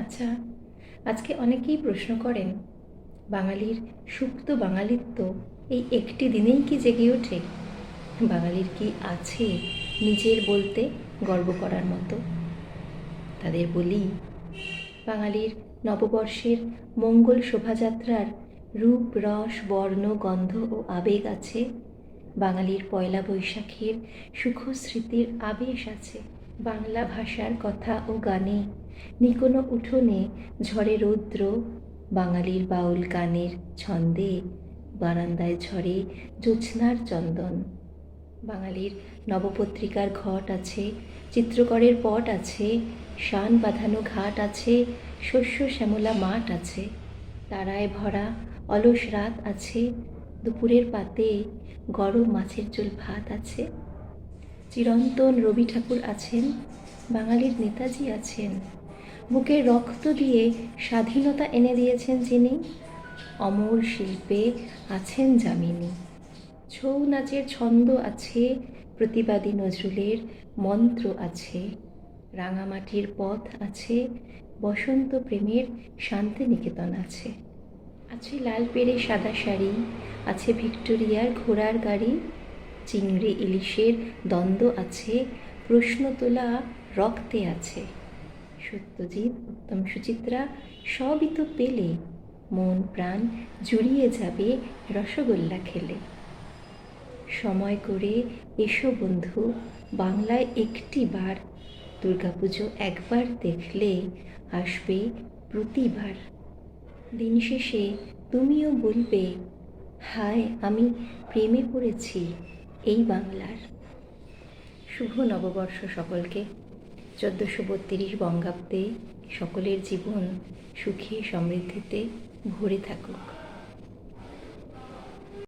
আচ্ছা, আজকে অনেকেই প্রশ্ন করেন, বাঙালির সুপ্ত বাঙালিত্ব এই একটি দিনেই কি জেগে ওঠে? বাঙালির কি আছে নিজের বলতে গর্ব করার মতো? তাদের বলি, বাঙালির নববর্ষের মঙ্গল শোভাযাত্রার রূপ, রস, বর্ণ, গন্ধ ও আবেগ আছে। বাঙালির পয়লা বৈশাখের সুখ স্মৃতির আবেশ আছে। বাংলা ভাষার কথা ও গানে নিকোনো উঠোনে ঝরে রৌদ্র, বাঙালির বাউল গানের ছন্দে বারান্দায় ঝরে জ্যোৎস্নার চন্দন। বাঙালির নবপত্রিকার ঘট আছে, চিত্রকরের পট আছে, শান বাঁধানো ঘাট আছে, শস্য শ্যামলা মাঠ আছে, তারায় ভরা অলস রাত আছে, দুপুরের পাতে গরম মাছের ঝোল ভাত আছে। চিরন্তন রবি ঠাকুর আছেন, বাঙালির নেতাজি আছেন, বুকে রক্ত দিয়ে স্বাধীনতা এনে দিয়েছেন যিনি। অমর শিল্পে আছেন যামিনী। ছৌ নাচের ছন্দ আছে, প্রতিবাদী নজরুলের মন্ত্র আছে, রাঙামাটির পথ আছে, বসন্ত প্রেমের শান্তিনিকেতন আছে। আছে লাল পেড়ে সাদা শাড়ি, আছে ভিক্টোরিয়ার ঘোড়ার গাড়ি, চিংড়ি ইলিশের দ্বন্দ্ব আছে, প্রশ্ন তোলা রক্তে আছে। সত্যজিৎ, উত্তম সুচিত্রা সবই তো পেলে মন প্রাণ জুড়িয়ে যাবে রসগোল্লা খেলে। সময় করে এসো বন্ধু, বাংলায় একটি বার, দুর্গাপুজো একবার দেখলে আসবে প্রতিবার। দিন শেষে তুমিও বলবে, হায় আমি প্রেমে পড়েছি এই বাংলার। শুভ নববর্ষ সকলকে। 1432 বঙ্গাব্দে সকলের জীবন সুখে সমৃদ্ধিতে ভরে থাকুক।